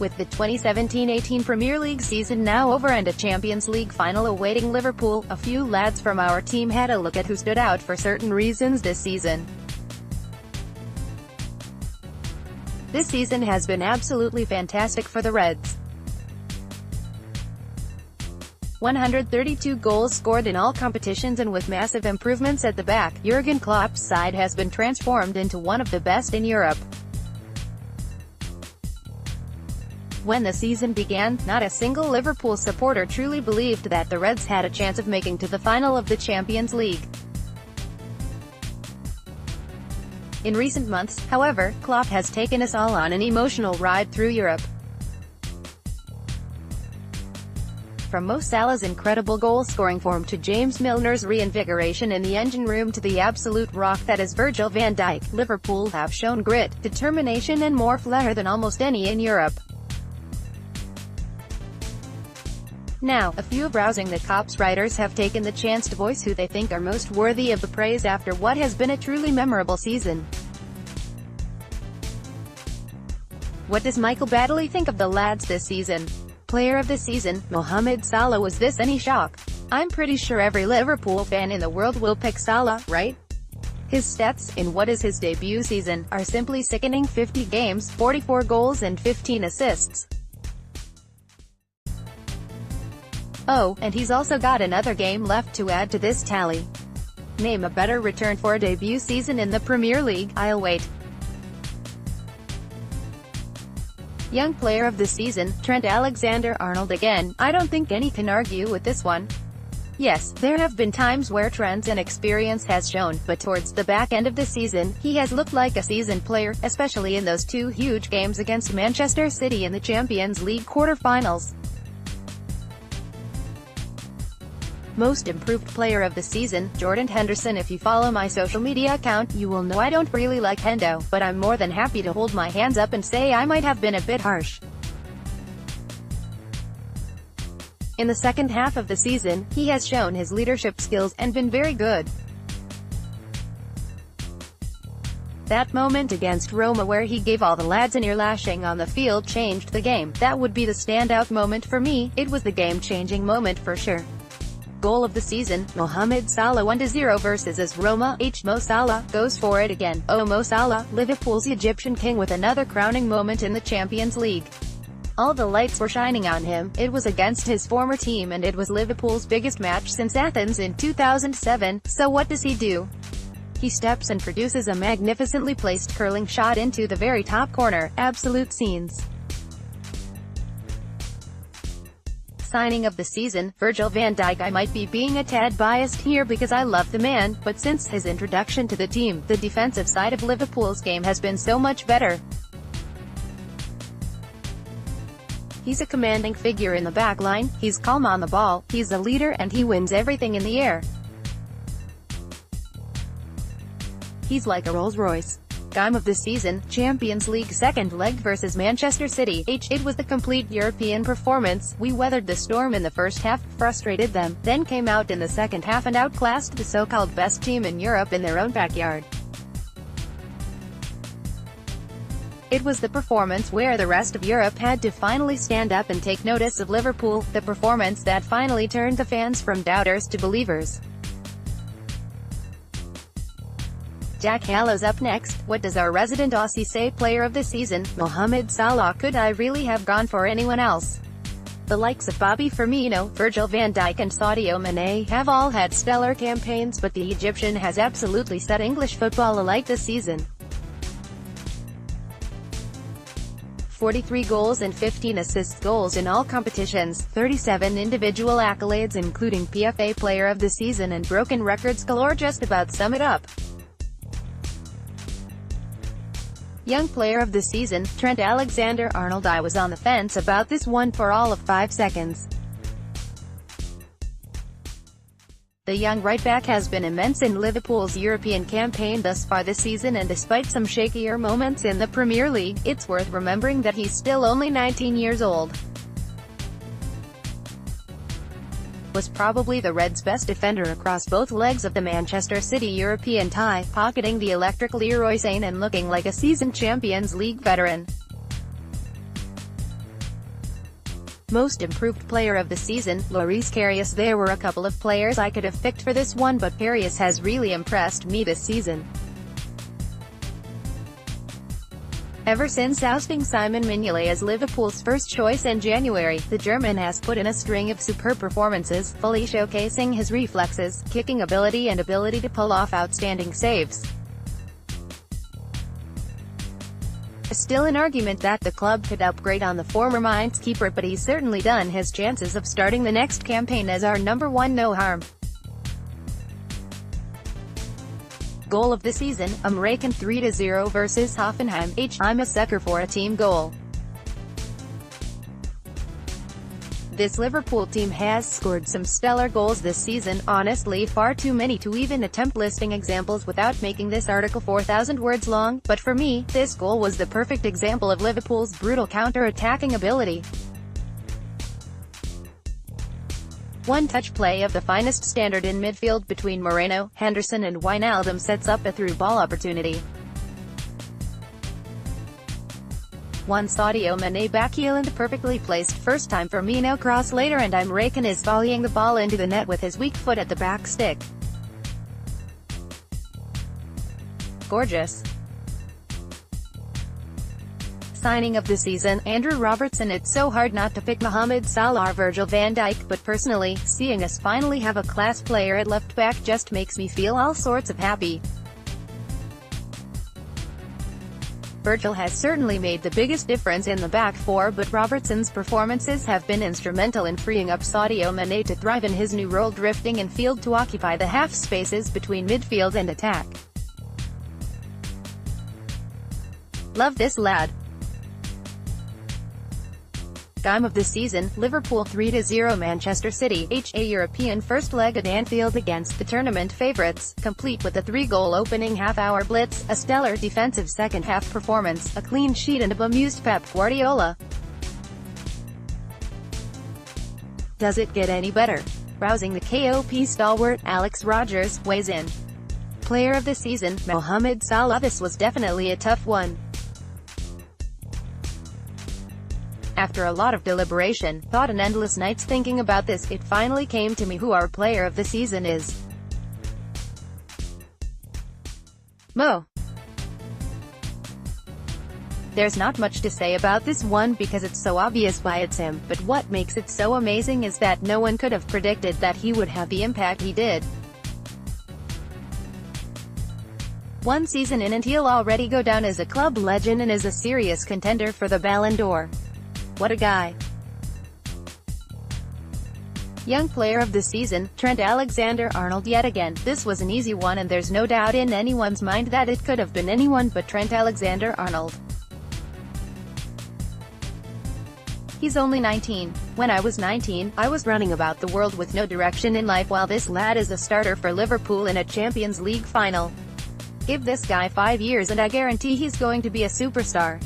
With the 2017-18 Premier League season now over and a Champions League final awaiting Liverpool, a few lads from our team had a look at who stood out for certain reasons this season. This season has been absolutely fantastic for the Reds. 132 goals scored in all competitions, and with massive improvements at the back, Jürgen Klopp's side has been transformed into one of the best in Europe. When the season began, not a single Liverpool supporter truly believed that the Reds had a chance of making to the final of the Champions League. In recent months, however, Klopp has taken us all on an emotional ride through Europe. From Mo Salah's incredible goal-scoring form to James Milner's reinvigoration in the engine room to the absolute rock that is Virgil van Dijk, Liverpool have shown grit, determination and more flair than almost any in Europe. Now, a few of Rousing the Kop's writers have taken the chance to voice who they think are most worthy of the praise after what has been a truly memorable season. What does Michael Baddeley think of the lads this season? Player of the season, Mohamed Salah. Was this any shock? I'm pretty sure every Liverpool fan in the world will pick Salah, right? His stats, in what is his debut season, are simply sickening: 50 games, 44 goals and 15 assists. Oh, and he's also got another game left to add to this tally. Name a better return for a debut season in the Premier League. I'll wait. Young player of the season, Trent Alexander-Arnold. Again, I don't think any can argue with this one. Yes, there have been times where Trent's inexperience has shown, but towards the back end of the season, he has looked like a seasoned player, especially in those two huge games against Manchester City in the Champions League quarter-finals. Most improved player of the season, Jordan Henderson. If you follow my social media account, you will know I don't really like Hendo, but I'm more than happy to hold my hands up and say I might have been a bit harsh. In the second half of the season, he has shown his leadership skills, and been very good. That moment against Roma where he gave all the lads an ear lashing on the field changed the game. That would be the standout moment for me. It was the game-changing moment for sure. Goal of the season, Mohamed Salah. 1-0 versus AS Roma. Mo Salah goes for it again. Oh, Mo Salah, Liverpool's Egyptian king, with another crowning moment in the Champions League. All the lights were shining on him. It was against his former team, and it was Liverpool's biggest match since Athens in 2007. So what does he do? He steps and produces a magnificently placed curling shot into the very top corner. Absolute scenes. Signing of the season, Virgil van Dijk. I might be being a tad biased here because I love the man, but since his introduction to the team, the defensive side of Liverpool's game has been so much better. He's a commanding figure in the back line, he's calm on the ball, he's a leader, and he wins everything in the air. He's like a Rolls-Royce. Game of the season, Champions League second leg versus Manchester City. It was the complete European performance. We weathered the storm in the first half, frustrated them, then came out in the second half and outclassed the so-called best team in Europe in their own backyard. It was the performance where the rest of Europe had to finally stand up and take notice of Liverpool, the performance that finally turned the fans from doubters to believers. Jack Hallow's up next. What does our resident Aussie say? Player of the season, Mohamed Salah. Could I really have gone for anyone else? The likes of Bobby Firmino, Virgil van Dijk and Sadio Mane have all had stellar campaigns, but the Egyptian has absolutely set English football alight this season. 43 goals and 15 assists. Goals in all competitions, 37 individual accolades including PFA Player of the Season, and broken records galore just about sum it up. Young player of the season, Trent Alexander-Arnold. I was on the fence about this one for all of 5 seconds. The young right-back has been immense in Liverpool's European campaign thus far this season, and despite some shakier moments in the Premier League, it's worth remembering that he's still only 19 years old. Was probably the Reds' best defender across both legs of the Manchester City European tie, pocketing the electric Leroy Sane and looking like a seasoned Champions League veteran. Most improved player of the season, Loris Karius. There were a couple of players I could have picked for this one, but Karius has really impressed me this season. Ever since ousting Simon Mignolet as Liverpool's first choice in January, the German has put in a string of superb performances, fully showcasing his reflexes, kicking ability and ability to pull off outstanding saves. There's still an argument that the club could upgrade on the former Mainz keeper, but he's certainly done his chances of starting the next campaign as our number one no harm. Goal of the season, American 3-0 versus Hoffenheim. I'm a sucker for a team goal. This Liverpool team has scored some stellar goals this season, honestly far too many to even attempt listing examples without making this article 4,000 words long, but for me, this goal was the perfect example of Liverpool's brutal counter-attacking ability. One-touch play of the finest standard in midfield between Moreno, Henderson and Wijnaldum sets up a through-ball opportunity. One Sadio Mane backheel and perfectly placed first time Firmino cross later, and American is volleying the ball into the net with his weak foot at the back stick. Gorgeous. Signing of the season, Andrew Robertson. It's so hard not to pick Mohamed Salah or Virgil van Dijk, but personally, seeing us finally have a class player at left back just makes me feel all sorts of happy. Virgil has certainly made the biggest difference in the back four, but Robertson's performances have been instrumental in freeing up Sadio Mane to thrive in his new role, drifting in field to occupy the half spaces between midfield and attack. Love this lad. Game of the season, Liverpool 3-0 Manchester City. A European first leg at Anfield against the tournament favourites, complete with a 3-goal opening half-hour blitz, a stellar defensive second-half performance, a clean sheet and a bemused Pep Guardiola. Does it get any better? Rousing the Kop stalwart, Alex Rodgers, weighs in. Player of the season, Mohamed Salah. This was definitely a tough one. After a lot of deliberation, thought and endless nights thinking about this, it finally came to me who our player of the season is. Mo. There's not much to say about this one because it's so obvious why it's him, but what makes it so amazing is that no one could have predicted that he would have the impact he did. One season in and he'll already go down as a club legend and as a serious contender for the Ballon d'Or. What a guy. Young player of the season, Trent Alexander-Arnold. Yet again, this was an easy one and there's no doubt in anyone's mind that it could have been anyone but Trent Alexander-Arnold. He's only 19. When I was 19, I was running about the world with no direction in life, while this lad is a starter for Liverpool in a Champions League final. Give this guy 5 years and I guarantee he's going to be a superstar.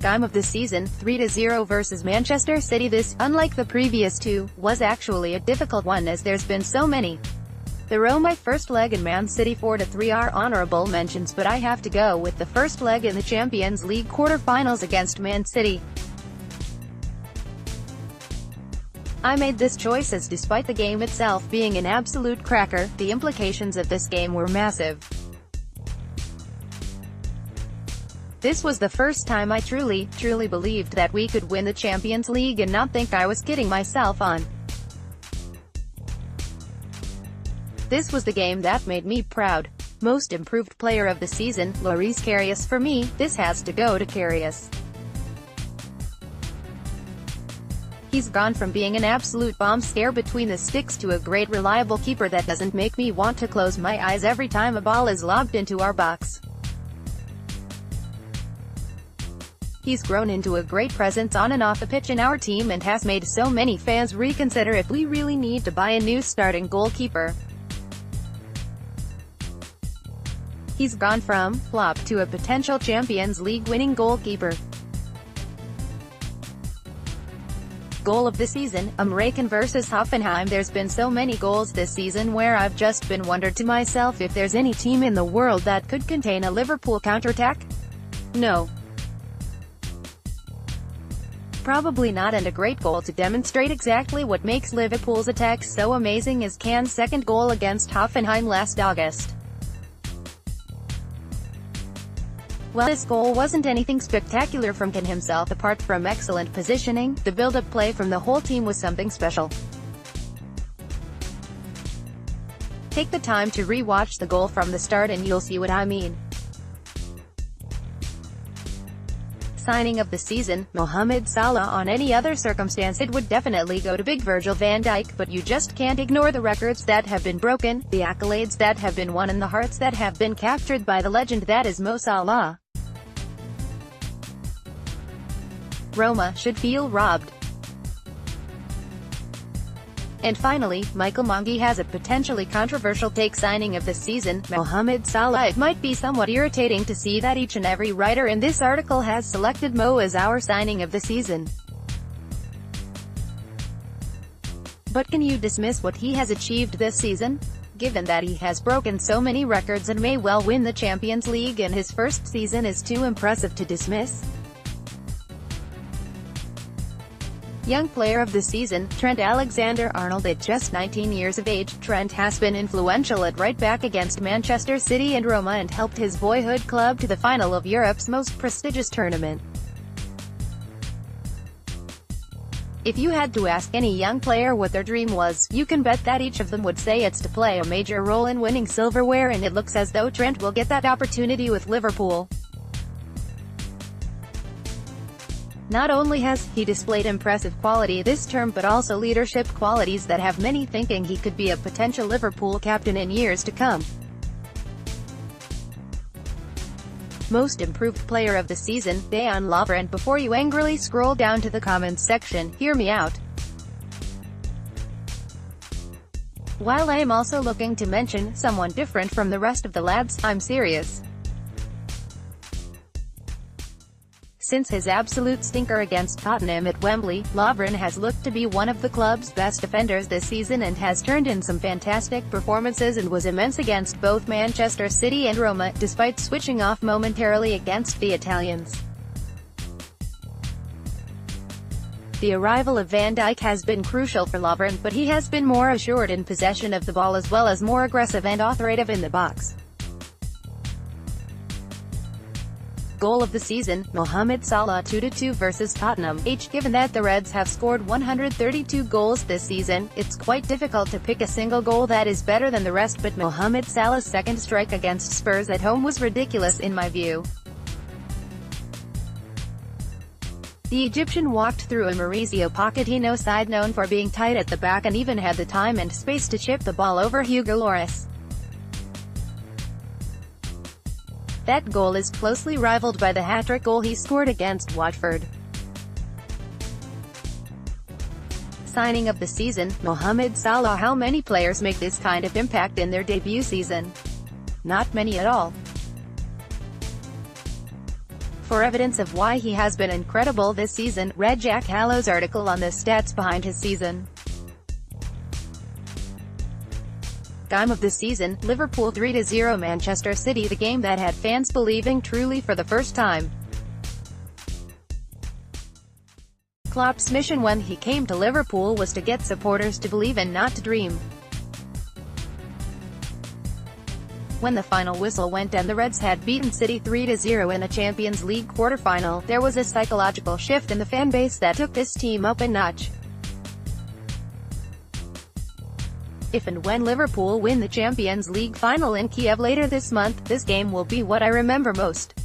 Game of the season, 3-0 versus Manchester City. This, unlike the previous two, was actually a difficult one as there's been so many. The Roma first leg and Man City 4-3 are honourable mentions, but I have to go with the first leg in the Champions League quarter-finals against Man City. I made this choice as despite the game itself being an absolute cracker, the implications of this game were massive. This was the first time I truly believed that we could win the Champions League and not think I was kidding myself on. This was the game that made me proud. Most improved player of the season, Loris Karius. For me, this has to go to Karius. He's gone from being an absolute bomb scare between the sticks to a great reliable keeper that doesn't make me want to close my eyes every time a ball is lobbed into our box. He's grown into a great presence on and off the pitch in our team and has made so many fans reconsider if we really need to buy a new starting goalkeeper. He's gone from flop to a potential Champions League winning goalkeeper. Goal of the season, American versus Hoffenheim. There's been so many goals this season where I've just been wondered to myself if there's any team in the world that could contain a Liverpool counterattack. No. Probably not, and a great goal to demonstrate exactly what makes Liverpool's attack so amazing is Can's second goal against Hoffenheim last August. Well, this goal wasn't anything spectacular from Can himself. Apart from excellent positioning, the build-up play from the whole team was something special. Take the time to re-watch the goal from the start and you'll see what I mean. Signing of the season, Mohamed Salah. On any other circumstance it would definitely go to big Virgil van Dijk, but you just can't ignore the records that have been broken, the accolades that have been won, and the hearts that have been captured by the legend that is Mo Salah. Roma should feel robbed. And finally, Michael Mongi has a potentially controversial take. Signing of the season, Mohamed Salah. It might be somewhat irritating to see that each and every writer in this article has selected Mo as our signing of the season. But can you dismiss what he has achieved this season? Given that he has broken so many records and may well win the Champions League in his first season is too impressive to dismiss. Young Player of the Season, Trent Alexander-Arnold. At just 19 years of age, Trent has been influential at right back against Manchester City and Roma and helped his boyhood club to the final of Europe's most prestigious tournament. If you had to ask any young player what their dream was, you can bet that each of them would say it's to play a major role in winning silverware, and it looks as though Trent will get that opportunity with Liverpool. Not only has he displayed impressive quality this term, but also leadership qualities that have many thinking he could be a potential Liverpool captain in years to come. Most Improved Player of the Season, Dejan Lovren. Before you angrily scroll down to the comments section, hear me out. While I am also looking to mention someone different from the rest of the lads, I'm serious. Since his absolute stinker against Tottenham at Wembley, Lovren has looked to be one of the club's best defenders this season and has turned in some fantastic performances and was immense against both Manchester City and Roma, despite switching off momentarily against the Italians. The arrival of Van Dijk has been crucial for Lovren, but he has been more assured in possession of the ball as well as more aggressive and authoritative in the box. Goal of the season, Mohamed Salah. 2-2 versus Tottenham. Given that the Reds have scored 132 goals this season, it's quite difficult to pick a single goal that is better than the rest, but Mohamed Salah's second strike against Spurs at home was ridiculous in my view. The Egyptian walked through a Maurizio Pochettino side known for being tight at the back and even had the time and space to chip the ball over Hugo Lloris. That goal is closely rivaled by the hat-trick goal he scored against Watford. Signing of the season, Mohamed Salah. How many players make this kind of impact in their debut season? Not many at all. For evidence of why he has been incredible this season, read Jack Hallow's article on the stats behind his season. Game of the season, Liverpool 3-0 Manchester City. The game that had fans believing truly for the first time. Klopp's mission when he came to Liverpool was to get supporters to believe and not to dream. When the final whistle went and the Reds had beaten City 3-0 in a Champions League quarter-final, there was a psychological shift in the fan base that took this team up a notch. If and when Liverpool win the Champions League final in Kiev later this month, this game will be what I remember most.